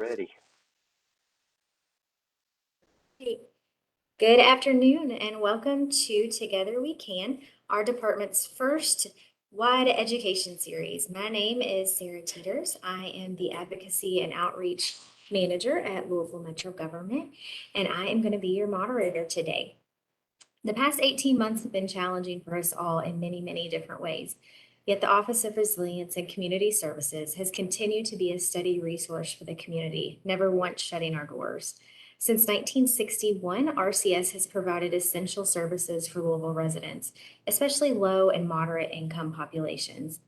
ready. Hey, good afternoon and welcome to Together We Can, our department's first wide education series. My name is Sarah Teeters. I am the Advocacy and Outreach Manager at Louisville Metro Government, and I am going to be your moderator today. The past 18 months have been challenging for us all in many, many different ways. Yet the Office of Resilience and Community Services has continued to be a steady resource for the community, never once shutting our doors. Since 1961, RCS has provided essential services for Louisville residents, especially low and moderate income populations.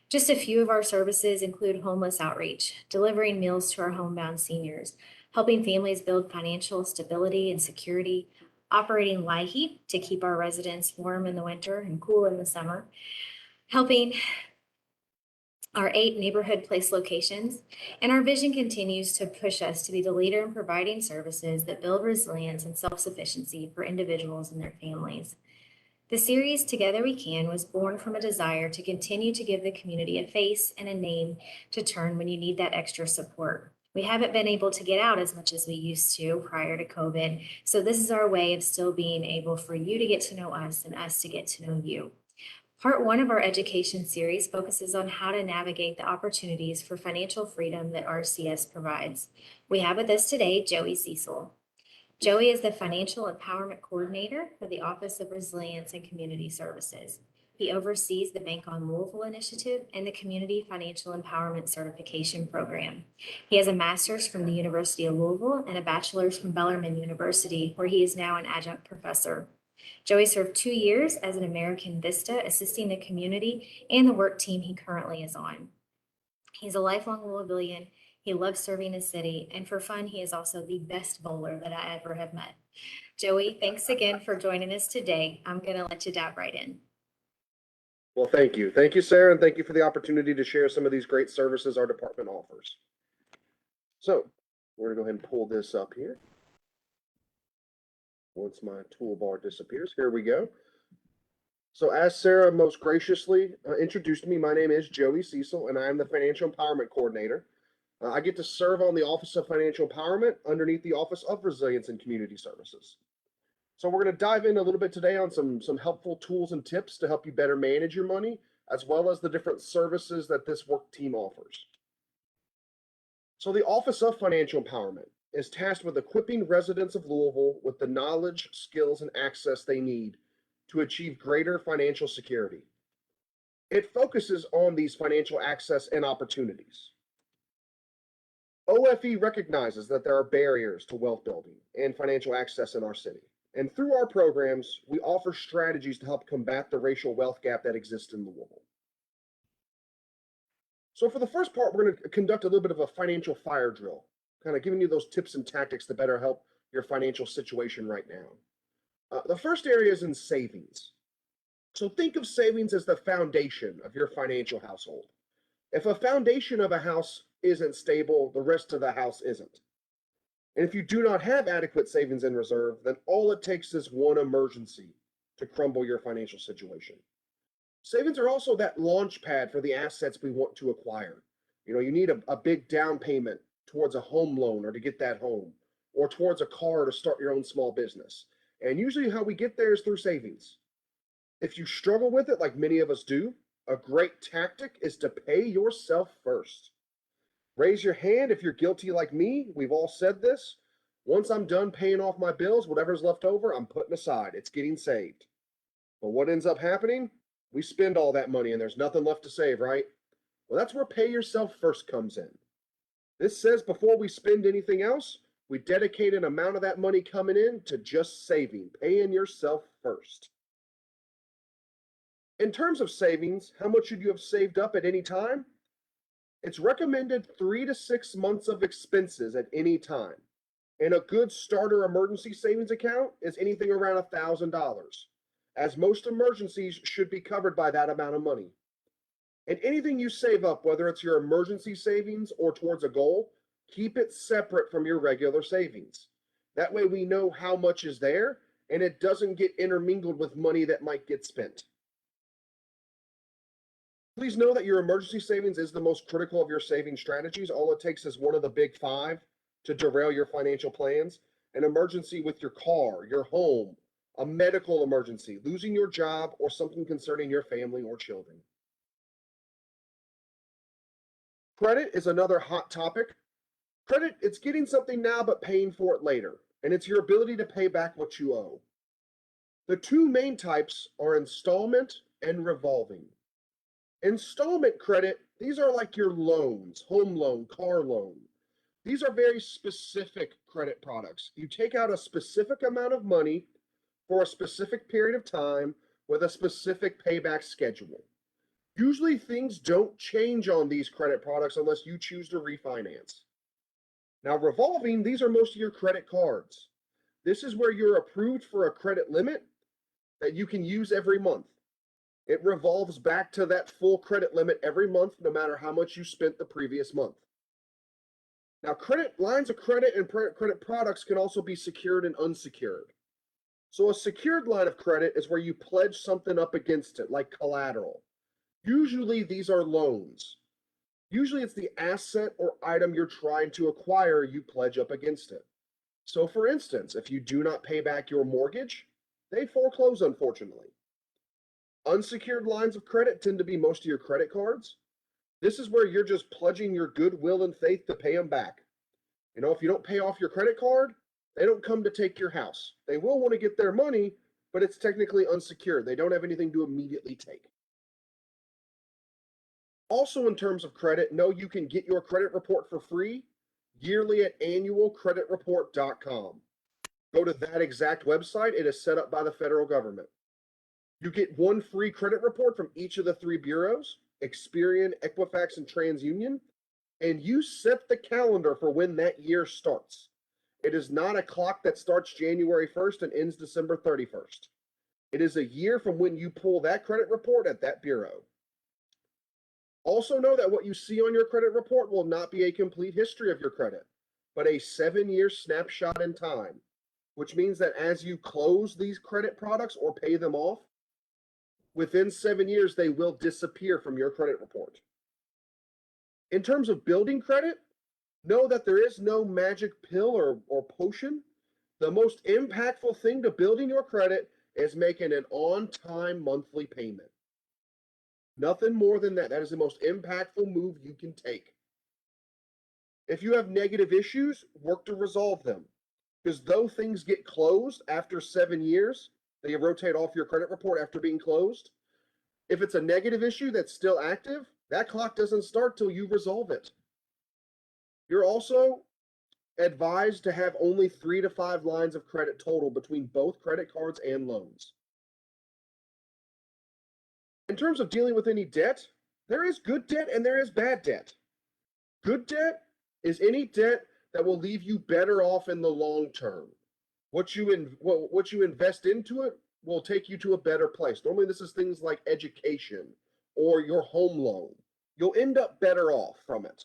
Just a few of our services include homeless outreach, delivering meals to our homebound seniors, helping families build financial stability and security, operating LIHEAP to keep our residents warm in the winter and cool in the summer, helping our 8 neighborhood place locations, and our vision continues to push us to be the leader in providing services that build resilience and self-sufficiency for individuals and their families. The series Together We Can was born from a desire to continue to give the community a face and a name to turn when you need that extra support. We haven't been able to get out as much as we used to prior to COVID, so this is our way of still being able for you to get to know us and us to get to know you. Part 1 of our education series focuses on how to navigate the opportunities for financial freedom that RCS provides. We have with us today Joey Cecil. Joey is the Financial Empowerment Coordinator for the Office of Resilience and Community Services. He oversees the Bank on Louisville initiative and the Community Financial Empowerment Certification Program. He has a master's from the University of Louisville and a bachelor's from Bellarmine University, where he is now an adjunct professor. Joey served 2 years as an American Vista, assisting the community and the work team he currently is on. He's a lifelong Louisvillian. He loves serving his city, and for fun, he is also the best bowler that I ever have met. Joey, thanks again for joining us today. I'm going to let you dive right in. Well, thank you. Thank you, Sarah, and thank you for the opportunity to share some of these great services our department offers. So, we're going to go ahead and pull this up here. Once my toolbar disappears, here we go. So as Sarah most graciously introduced me, my name is Joey Cecil, and I am the Financial Empowerment Coordinator. I get to serve on the Office of Financial Empowerment underneath the Office of Resilience and Community Services. So we're going to dive in a little bit today on some helpful tools and tips to help you better manage your money, as well as the different services that this work team offers. So the Office of Financial Empowerment is tasked with equipping residents of Louisville with the knowledge, skills, and access they need to achieve greater financial security. It focuses on these financial access and opportunities. OFE recognizes that there are barriers to wealth building and financial access in our city. And through our programs, we offer strategies to help combat the racial wealth gap that exists in Louisville. So for the first part, we're going to conduct a little bit of a financial fire drill, kind of giving you those tips and tactics to better help your financial situation right now. The first area is in savings. So think of savings as the foundation of your financial household. If a foundation of a house isn't stable, the rest of the house isn't. And if you do not have adequate savings in reserve, then all it takes is one emergency to crumble your financial situation. Savings are also that launch pad for the assets we want to acquire. You need a big down payment towards a home loan or to get that home, or towards a car to start your own small business. And usually how we get there is through savings. If you struggle with it, like many of us do, a great tactic is to pay yourself first. Raise your hand if you're guilty like me. We've all said this. Once I'm done paying off my bills, whatever's left over, I'm putting aside. It's getting saved. But what ends up happening? We spend all that money and there's nothing left to save, right? Well, that's where pay yourself first comes in. This says before we spend anything else, we dedicate an amount of that money coming in to just saving, paying yourself first. In terms of savings, how much should you have saved up at any time? It's recommended 3 to 6 months of expenses at any time. And a good starter emergency savings account is anything around $1,000, as most emergencies should be covered by that amount of money. And anything you save up, whether it's your emergency savings or towards a goal, keep it separate from your regular savings. That way we know how much is there and it doesn't get intermingled with money that might get spent. Please know that your emergency savings is the most critical of your saving strategies. All it takes is one of the big five to derail your financial plans. An emergency with your car, your home, a medical emergency, losing your job, or something concerning your family or children. Credit is another hot topic. Credit, it's getting something now but paying for it later, and it's your ability to pay back what you owe. The two main types are installment and revolving. Installment credit, these are like your loans, home loan, car loan. These are very specific credit products. You take out a specific amount of money for a specific period of time with a specific payback schedule. Usually things don't change on these credit products unless you choose to refinance. Now, revolving, these are most of your credit cards. This is where you're approved for a credit limit that you can use every month. It revolves back to that full credit limit every month, no matter how much you spent the previous month. Now, credit lines of credit and credit products can also be secured and unsecured. So a secured line of credit is where you pledge something up against it, like collateral. Usually these are loans. Usually it's the asset or item you're trying to acquire, you pledge up against it. So for instance, if you do not pay back your mortgage, they foreclose, unfortunately. Unsecured lines of credit tend to be most of your credit cards. This is where you're just pledging your goodwill and faith to pay them back. You know, if you don't pay off your credit card, they don't come to take your house. They will want to get their money, but it's technically unsecured. They don't have anything to immediately take. Also, in terms of credit, know you can get your credit report for free yearly at annualcreditreport.com. Go to that exact website. It is set up by the federal government. You get one free credit report from each of the three bureaus, Experian, Equifax, and TransUnion, and you set the calendar for when that year starts. It is not a clock that starts January 1st and ends December 31st. It is a year from when you pull that credit report at that bureau. Also know that what you see on your credit report will not be a complete history of your credit, but a 7-year snapshot in time, which means that as you close these credit products or pay them off, within 7 years, they will disappear from your credit report. In terms of building credit, know that there is no magic pill or potion. The most impactful thing to building your credit is making an on-time monthly payment. Nothing more than that. That is the most impactful move you can take. If you have negative issues, work to resolve them. Because though things get closed after 7 years, they rotate off your credit report after being closed. If it's a negative issue that's still active, that clock doesn't start till you resolve it. You're also advised to have only 3 to 5 lines of credit total between both credit cards and loans. In terms of dealing with any debt, there is good debt and there is bad debt. Good debt is any debt that will leave you better off in the long term. What you invest into it will take you to a better place. Normally, this is things like education or your home loan. You'll end up better off from it.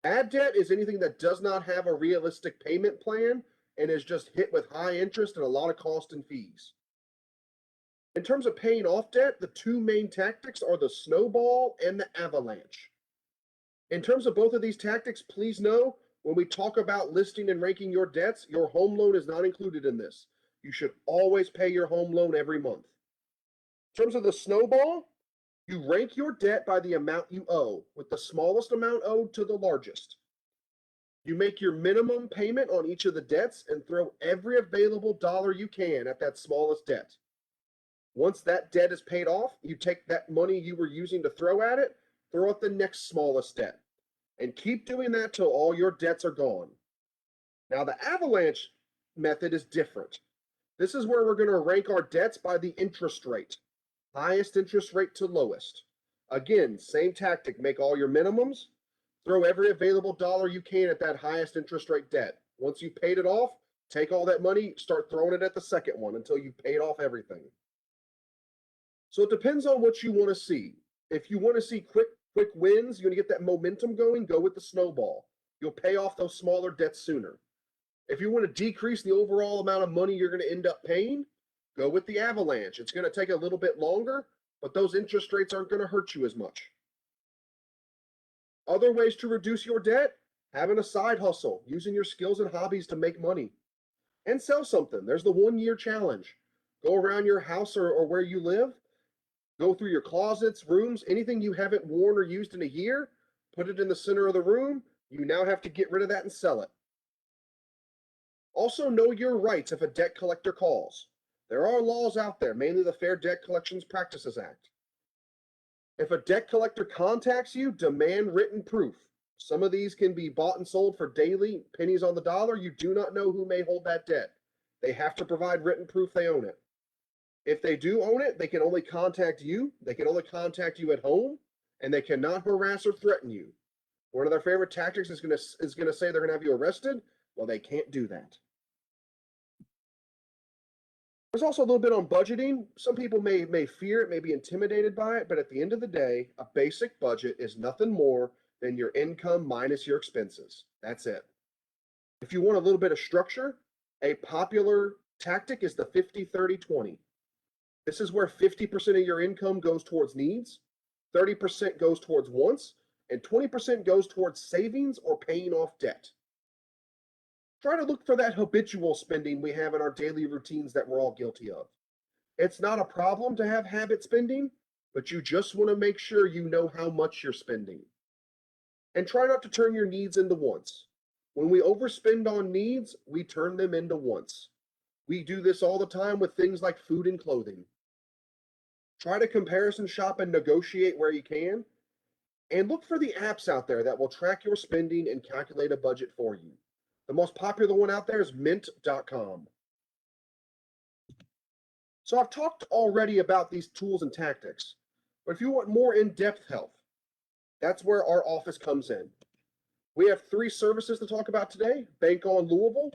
Bad debt is anything that does not have a realistic payment plan and is just hit with high interest and a lot of cost and fees. In terms of paying off debt, the two main tactics are the snowball and the avalanche. In terms of both of these tactics, please know when we talk about listing and ranking your debts, your home loan is not included in this. You should always pay your home loan every month. In terms of the snowball, you rank your debt by the amount you owe, with the smallest amount owed to the largest. You make your minimum payment on each of the debts and throw every available dollar you can at that smallest debt. Once that debt is paid off, you take that money you were using to throw at it, throw at the next smallest debt, and keep doing that till all your debts are gone. Now, the avalanche method is different. This is where we're going to rank our debts by the interest rate, highest interest rate to lowest. Again, same tactic, make all your minimums, throw every available dollar you can at that highest interest rate debt. Once you've paid it off, take all that money, start throwing it at the second one until you've paid off everything. So it depends on what you want to see. If you want to see quick wins, you're going to get that momentum going, go with the snowball. You'll pay off those smaller debts sooner. If you want to decrease the overall amount of money you're going to end up paying, go with the avalanche. It's going to take a little bit longer, but those interest rates aren't going to hurt you as much. Other ways to reduce your debt: having a side hustle, using your skills and hobbies to make money, and sell something. There's the 1 year challenge. Go around your house or where you live, go through your closets, rooms, anything you haven't worn or used in a year, put it in the center of the room. You now have to get rid of that and sell it. Also, know your rights if a debt collector calls. There are laws out there, mainly the Fair Debt Collections Practices Act. If a debt collector contacts you, demand written proof. Some of these can be bought and sold for daily pennies on the dollar. You do not know who may hold that debt. They have to provide written proof they own it. If they do own it, they can only contact you. They can only contact you at home, and they cannot harass or threaten you. One of their favorite tactics is going to say they're going to have you arrested. Well, they can't do that. There's also a little bit on budgeting. Some people may fear it, may be intimidated by it, but at the end of the day, a basic budget is nothing more than your income minus your expenses. That's it. If you want a little bit of structure, a popular tactic is the 50-30-20. This is where 50% of your income goes towards needs, 30% goes towards wants, and 20% goes towards savings or paying off debt. Try to look for that habitual spending we have in our daily routines that we're all guilty of. It's not a problem to have habit spending, but you just want to make sure you know how much you're spending. And try not to turn your needs into wants. When we overspend on needs, we turn them into wants. We do this all the time with things like food and clothing. Try to comparison shop and negotiate where you can. And look for the apps out there that will track your spending and calculate a budget for you. The most popular one out there is mint.com. So I've talked already about these tools and tactics, but if you want more in-depth help, that's where our office comes in. We have 3 services to talk about today: Bank on Louisville,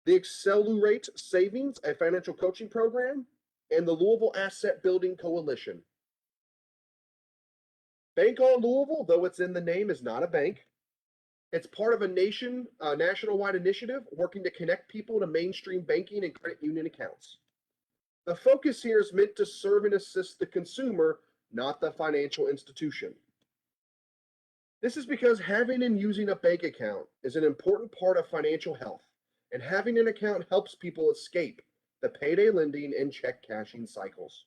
the Accelerate Savings, a financial coaching program, and the Louisville Asset Building Coalition. Bank on Louisville, though it's in the name, is not a bank. It's part of a national-wide initiative working to connect people to mainstream banking and credit union accounts. The focus here is meant to serve and assist the consumer, not the financial institution. This is because having and using a bank account is an important part of financial health, and having an account helps people escape the payday lending and check cashing cycles.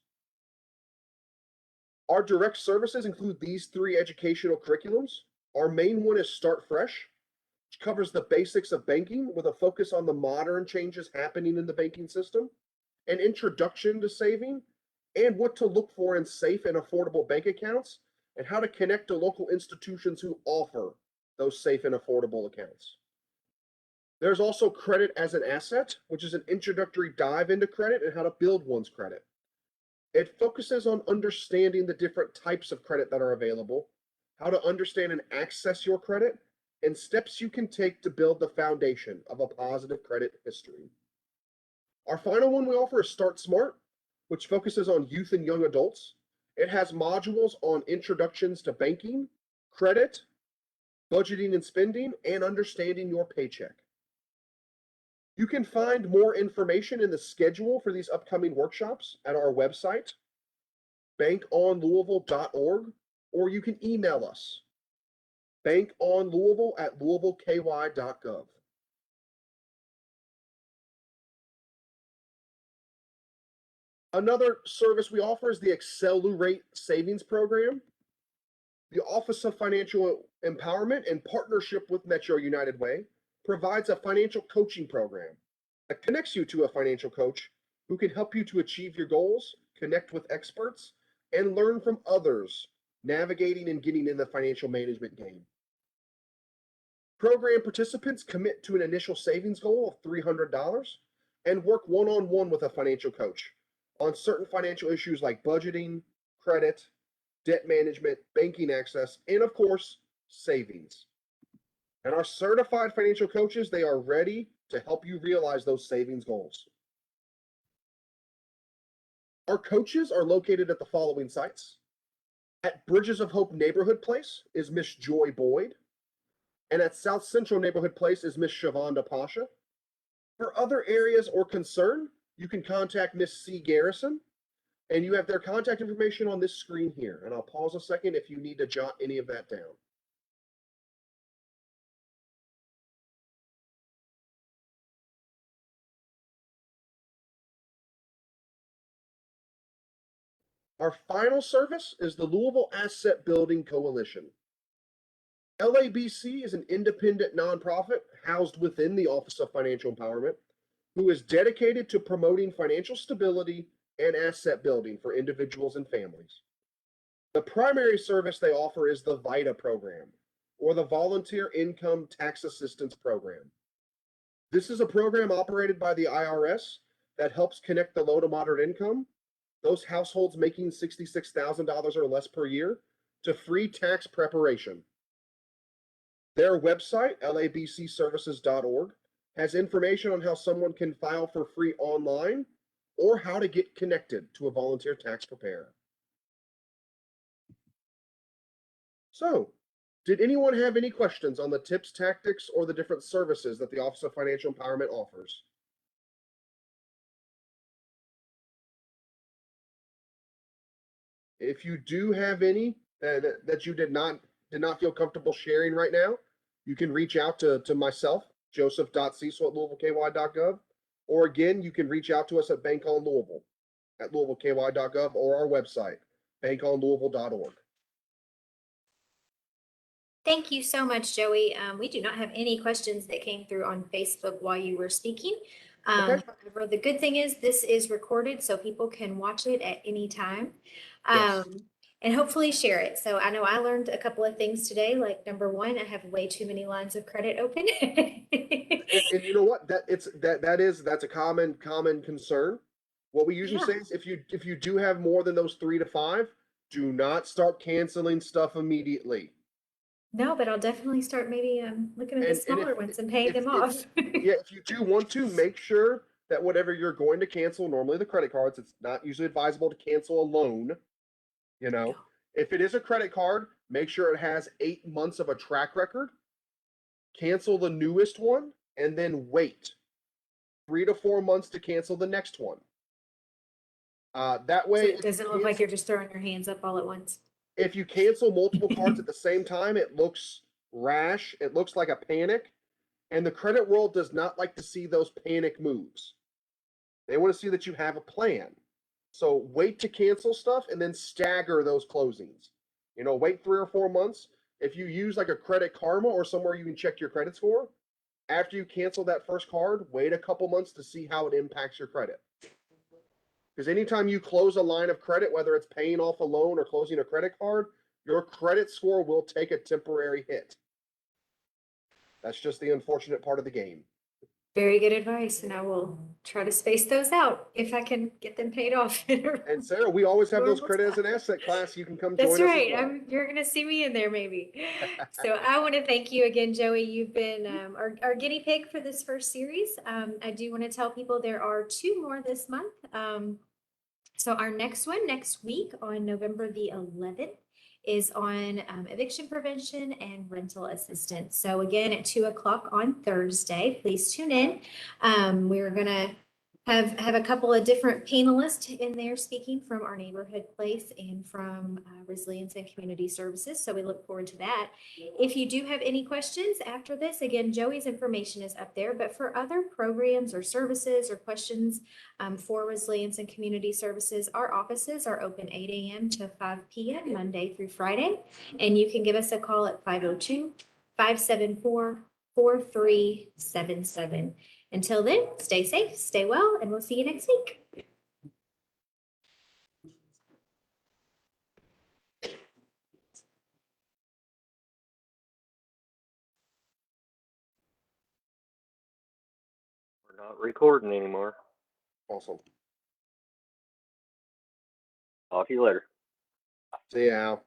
Our direct services include these 3 educational curriculums. Our main one is Start Fresh, which covers the basics of banking with a focus on the modern changes happening in the banking system, an introduction to saving, and what to look for in safe and affordable bank accounts, and how to connect to local institutions who offer those safe and affordable accounts. There's also Credit as an Asset, which is an introductory dive into credit and how to build one's credit. It focuses on understanding the different types of credit that are available, how to understand and access your credit, and steps you can take to build the foundation of a positive credit history. Our final one we offer is Start Smart, which focuses on youth and young adults. It has modules on introductions to banking, credit, budgeting and spending, and understanding your paycheck. You can find more information in the schedule for these upcoming workshops at our website, bankonlouisville.org, or you can email us, bankonlouisville@louisvilleky.gov. Another service we offer is the Accelerate Savings Program. The Office of Financial Empowerment, in partnership with Metro United Way, provides a financial coaching program that connects you to a financial coach who can help you to achieve your goals, connect with experts, and learn from others navigating and getting in the financial management game. Program participants commit to an initial savings goal of $300 and work one-on-one with a financial coach on certain financial issues like budgeting, credit, debt management, banking access, and of course, savings. And our certified financial coaches, they are ready to help you realize those savings goals. Our coaches are located at the following sites. At Bridges of Hope Neighborhood Place is Miss Joy Boyd, and at South Central Neighborhood Place is Miss Shavonda Pasha. For other areas or concern, you can contact Miss C. Garrison, and you have their contact information on this screen here. And I'll pause a second if you need to jot any of that down. Our final service is the Louisville Asset Building Coalition. LABC is an independent nonprofit housed within the Office of Financial Empowerment who is dedicated to promoting financial stability and asset building for individuals and families. The primary service they offer is the VITA program, or the Volunteer Income Tax Assistance Program. This is a program operated by the IRS that helps connect the low to moderate income, those households making $66,000 or less per year, to free tax preparation. Their website, labcservices.org, has information on how someone can file for free online or how to get connected to a volunteer tax preparer. So, did anyone have any questions on the tips, tactics, or the different services that the Office of Financial Empowerment offers? If you do have any that you did not feel comfortable sharing right now, you can reach out to myself, joseph.cecil@louisvilleky.gov, or again, you can reach out to us at Bank on Louisville at louisvilleky.gov or our website, bankonlouisville.org. Thank you so much, Joey. We do not have any questions that came through on Facebook while you were speaking. Okay. However, the good thing is this is recorded so people can watch it at any time. Yes. And hopefully share it. So I know I learned a couple of things today. Like number one, I have way too many lines of credit open. And you know what? That's a common concern. What we usually Yeah. say is if you do have more than those 3 to 5, do not start canceling stuff immediately. No, but I'll definitely start maybe looking at the And smaller ones and paying them if off. yeah, if you do want to, make sure that whatever you're going to cancel, normally the credit cards, it's not usually advisable to cancel a loan. You know, if it is a credit card, make sure it has 8 months of a track record. Cancel the newest one and then wait 3 to 4 months to cancel the next one. That So way, it doesn't look like you're just throwing your hands up all at once. if you cancel multiple cards at the same time, it looks rash. It looks like a panic. And the credit world does not like to see those panic moves. They want to see that you have a plan. So wait to cancel stuff and then stagger those closings. You know, wait 3 or 4 months. If you use like a Credit Karma or somewhere you can check your credit score, after you cancel that first card, wait a couple months to see how it impacts your credit. Because anytime you close a line of credit, whether it's paying off a loan or closing a credit card, your credit score will take a temporary hit. That's just the unfortunate part of the game. Very good advice, and I will try to space those out if I can get them paid off. And Sarah, we always have those credit as an asset class. You can come That's join us right. as well. You're going to see me in there maybe. So I want to thank you again, Joey. You've been our guinea pig for this first series. I do want to tell people there are 2 more this month. So our next one next week on November the 11th is on eviction prevention and rental assistance. So again, at 2 o'clock on Thursday, please tune in. We're going to have a couple of different panelists in there speaking from our neighborhood place and from Resilience and Community Services. So we look forward to that. If you do have any questions after this, again, Joey's information is up there, but for other programs or services or questions for Resilience and Community Services, our offices are open 8 a.m. to 5 p.m. Monday through Friday. And you can give us a call at 502-574-4377. Until then, stay safe, stay well, and we'll see you next week. We're not recording anymore. Awesome. Talk to you later. See you, Al.